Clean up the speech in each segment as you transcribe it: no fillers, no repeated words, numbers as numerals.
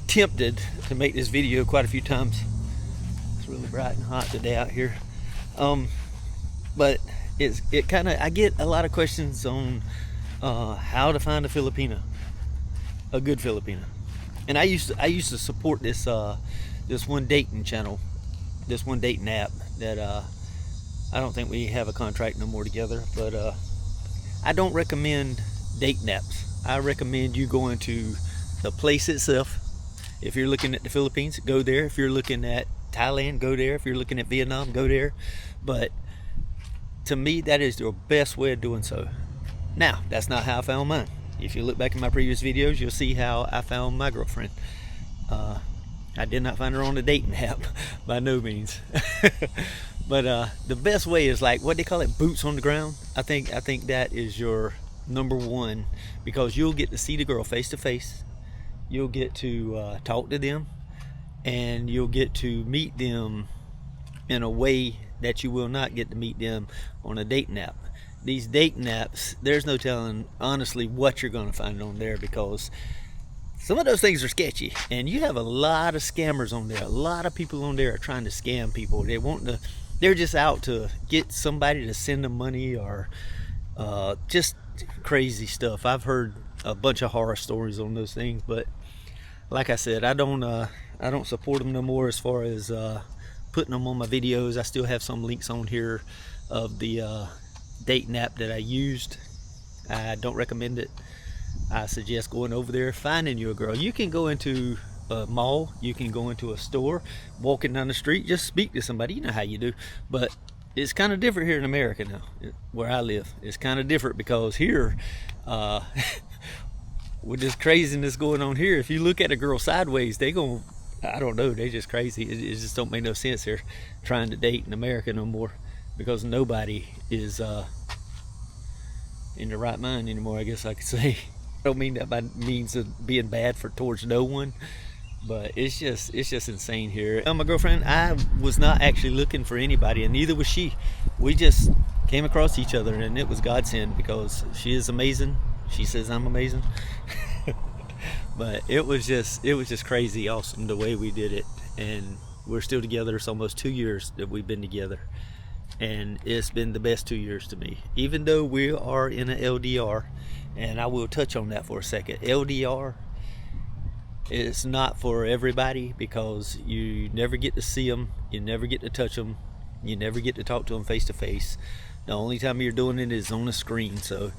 tempted to make this video quite a few times. It's really bright and hot today out here. But I get a lot of questions on how to find a Filipina, a good Filipina. And I used to support this one dating channel, this one dating app that I don't think we have a contract no more together, but I don't recommend dating apps. I recommend you going to the place itself. If you're looking at the Philippines, go there. If you're looking at Thailand, go there. If you're looking at Vietnam, go there. But to me, that is the best way of doing so. Now, that's not how I found mine. If you look back in my previous videos, you'll see how I found my girlfriend. I did not find her on a dating app, by no means. But the best way is like, what they call it, boots on the ground. I think that is your number one, because you'll get to see the girl face to face. You'll get to talk to them, and you'll get to meet them in a way that you will not get to meet them on a dating app. These dating apps, there's no telling honestly what you're going to find on there, because some of those things are sketchy, and you have a lot of scammers on there. A lot of people on there are trying to scam people. They're just out to get somebody to send them money, or just crazy stuff. I've heard a bunch of horror stories on those things, but like I said, I don't support them no more as far as putting them on my videos. I still have some links on here of the dating app that I used. I don't recommend it. I suggest going over there, finding you a girl. You can go into a mall, you can go into a store, walking down the street, just speak to somebody. You know how you do. But it's kind of different here in America now, where I live. It's kind of different because here, with this craziness going on here, if you look at a girl sideways, I don't know, they just crazy. It just don't make no sense here trying to date in America no more, because nobody is in the right mind anymore, I guess I could say. I don't mean that by means of being bad towards no one, but it's just insane here. My girlfriend, I was not actually looking for anybody, and neither was she. We just came across each other, and it was godsend, because she is amazing. She says I'm amazing. But it was just crazy awesome the way we did it, and we're still together. It's almost 2 years that we've been together, and it's been the best 2 years to me, even though we are in an LDR. And I will touch on that for a second. LDR is not for everybody, because you never get to see them, you never get to touch them, you never get to talk to them face to face. The only time you're doing it is on a screen. So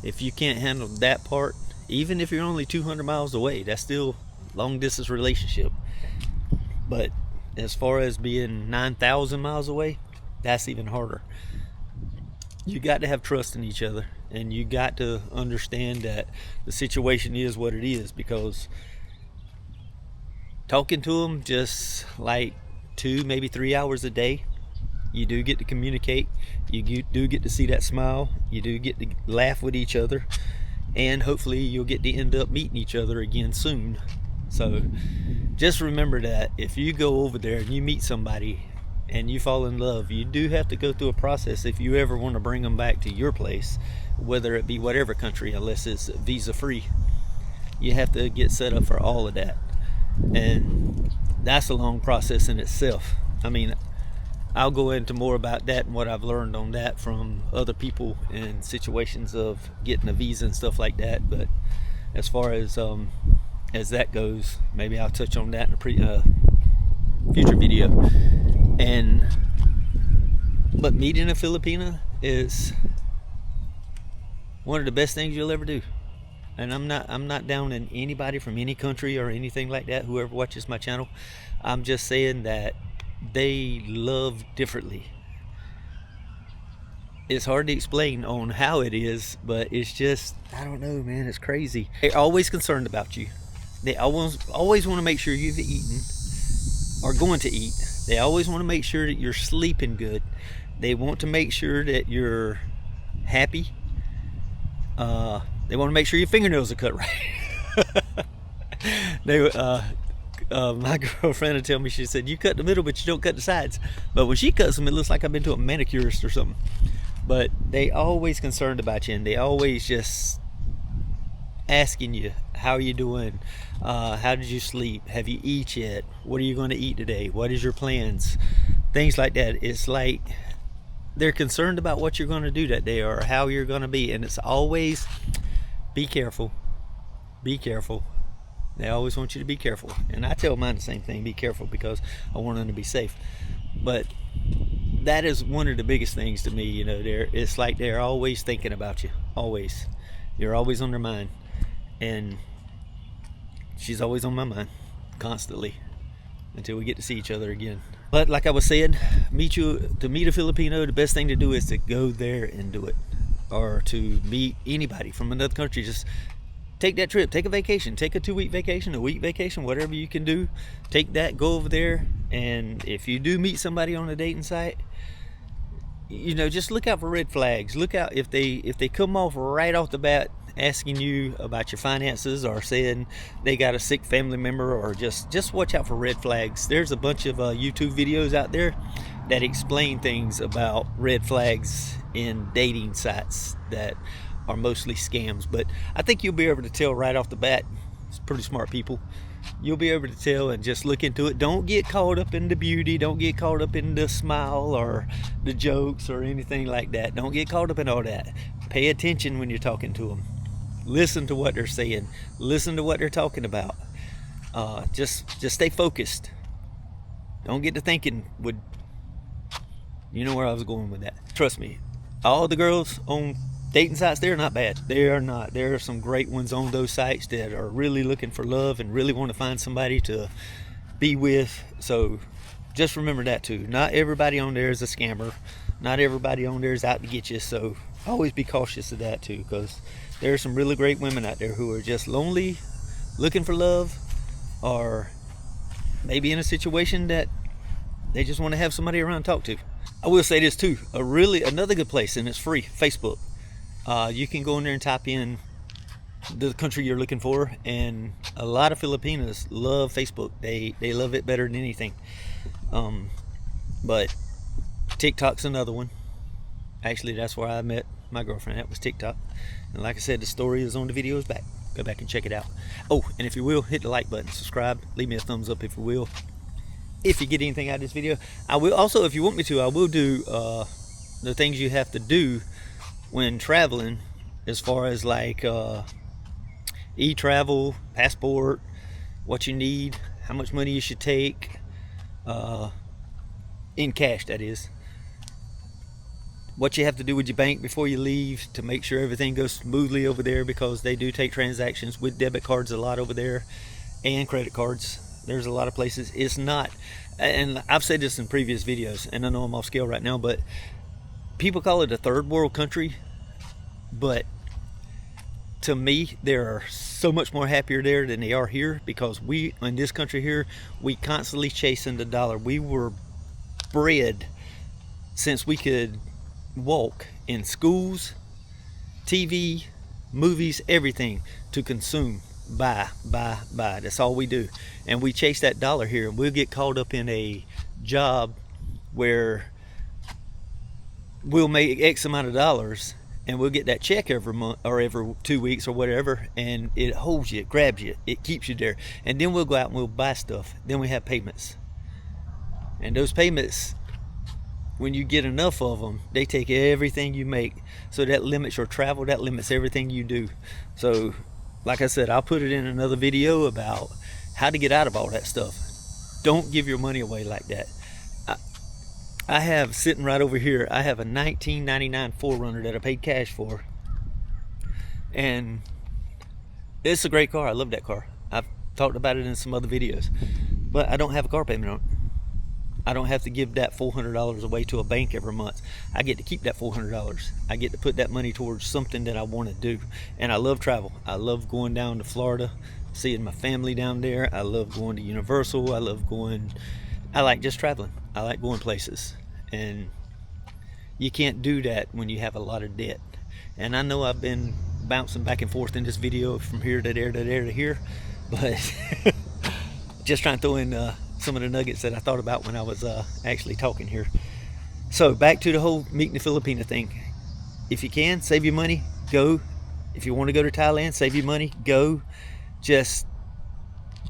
if you can't handle that part, even if you're only 200 miles away, that's still long distance relationship. But as far as being 9,000 miles away, that's even harder. You got to have trust in each other, and you got to understand that the situation is what it is, because talking to them just like 2, maybe 3 hours a day, you do get to communicate, you do get to see that smile, you do get to laugh with each other, and hopefully you'll get to end up meeting each other again soon. So just remember that if you go over there and you meet somebody and you fall in love, you do have to go through a process if you ever want to bring them back to your place, whether it be whatever country, unless it's visa free. You have to get set up for all of that, and that's a long process in itself. I mean, I'll go into more about that and what I've learned on that from other people in situations of getting a visa and stuff like that. But as far as that goes, maybe I'll touch on that in a future video. But meeting a Filipina is one of the best things you'll ever do. And I'm not downing anybody from any country or anything like that, whoever watches my channel. I'm just saying that they love differently. It's hard to explain on how it is, but it's just, I don't know, man, it's crazy. They're always concerned about you. They always want to make sure you've eaten or going to eat. They always want to make sure that you're sleeping good. They want to make sure that you're happy. They want to make sure your fingernails are cut right. My girlfriend would tell me, she said, you cut the middle, but you don't cut the sides. But when she cuts them, it looks like I've been to a manicurist or something. But they always concerned about you, and they always just asking you, how are you doing? How did you sleep? Have you eat yet? What are you going to eat today? What is your plans? Things like that. It's like they're concerned about what you're going to do that day or how you're going to be. And it's always, be careful. Be careful. They always want you to be careful. And I tell mine the same thing, be careful, because I want them to be safe. But that is one of the biggest things to me. You know, it's like they're always thinking about you. Always. You're always on their mind. And she's always on my mind, constantly, until we get to see each other again. But like I was saying, to meet a Filipino, the best thing to do is to go there and do it. Or to meet anybody from another country. Just take that trip, take a vacation, take a 2-week vacation, a week vacation, whatever you can do. Take that, go over there, and if you do meet somebody on a dating site, you know, just look out for red flags. Look out if they come off right off the bat asking you about your finances, or saying they got a sick family member, or just watch out for red flags. There's a bunch of YouTube videos out there that explain things about red flags in dating sites that are mostly scams. But I think you'll be able to tell right off the bat. It's pretty smart people. You'll be able to tell and just look into it. Don't get caught up in the beauty. Don't get caught up in the smile or the jokes or anything like that. Don't get caught up in all that. Pay attention when you're talking to them. Listen to what they're saying. Listen to what they're talking about. Just stay focused. Don't get to thinking. You know where I was going with that. Trust me, all the girls on dating sites, they're not bad. They are not. There are some great ones on those sites that are really looking for love and really want to find somebody to be with. So just remember that too. Not everybody on there is a scammer. Not everybody on there is out to get you. So always be cautious of that too, because there are some really great women out there who are just lonely, looking for love, or maybe in a situation that they just want to have somebody around to talk to. I will say this too, another good place, and it's free, Facebook. You can go in there and type in the country you're looking for, and a lot of Filipinos love Facebook. They love it better than anything. But TikTok's another one. Actually, that's where I met my girlfriend. That was TikTok. And like I said, the story is on the videos back. Go back and check it out. Oh, and if you will, hit the like button, subscribe, leave me a thumbs up if you will. If you get anything out of this video, I will also, if you want me to, I will do the things you have to do when traveling, as far as like e-travel, passport, what you need, how much money you should take, in cash, that is. What you have to do with your bank before you leave to make sure everything goes smoothly over there, because they do take transactions with debit cards a lot over there, and credit cards. There's a lot of places. It's not, and I've said this in previous videos, and I know I'm off scale right now, but people call it a third world country, but to me, they are so much more happier there than they are here, because we, in this country here, we constantly chasing the dollar. We were bred, since we could walk, in schools, TV, movies, everything, to consume. Buy. That's all we do. And we chase that dollar here, and we'll get caught up in a job where we'll make X amount of dollars, and we'll get that check every month or every 2 weeks or whatever, and it holds you, it grabs you, it keeps you there. And then we'll go out and we'll buy stuff. Then we have payments. And those payments, when you get enough of them, they take everything you make. So that limits your travel, that limits everything you do. So like I said, I'll put it in another video about how to get out of all that stuff. Don't give your money away like that. I have, sitting right over here, I have a 1999 4Runner that I paid cash for. And it's a great car. I love that car. I've talked about it in some other videos. But I don't have a car payment on it. I don't have to give that $400 away to a bank every month. I get to keep that $400. I get to put that money towards something that I want to do. And I love travel. I love going down to Florida, seeing my family down there. I love going to Universal. I like just traveling. I like going places. And you can't do that when you have a lot of debt. And I know I've been bouncing back and forth in this video from here to there to there to here, but just trying to throw in some of the nuggets that I thought about when I was actually talking here. So back to the whole meeting the Filipina thing. If you can, save your money, go If you want to go to Thailand, save your money, go. Just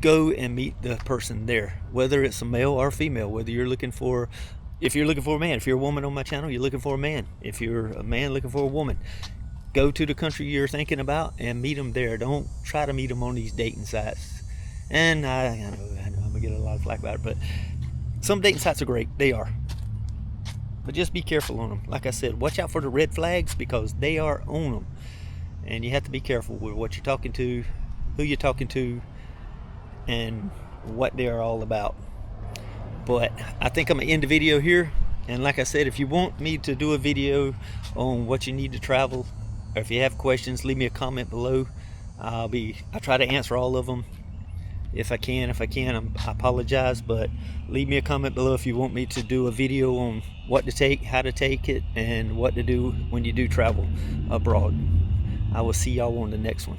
go and meet the person there, whether it's a male or a female, whether you're looking for, if you're looking for a man, if you're a woman on my channel, you're looking for a man, if you're a man looking for a woman, go to the country you're thinking about and meet them there. Don't try to meet them on these dating sites. And I know I'm gonna get a lot of flack about it, but some dating sites are great, they are, but just be careful on them. Like I said, watch out for the red flags, because they are on them, and you have to be careful with what you're talking to, who you're talking to, and what they're all about. But I think I'm gonna end the video here. And like I said, if you want me to do a video on what you need to travel, or if you have questions, leave me a comment below. I try to answer all of them if I can. If I can, I apologize, but leave me a comment below if you want me to do a video on what to take, how to take it, and what to do when you do travel abroad. I will see y'all on the next one.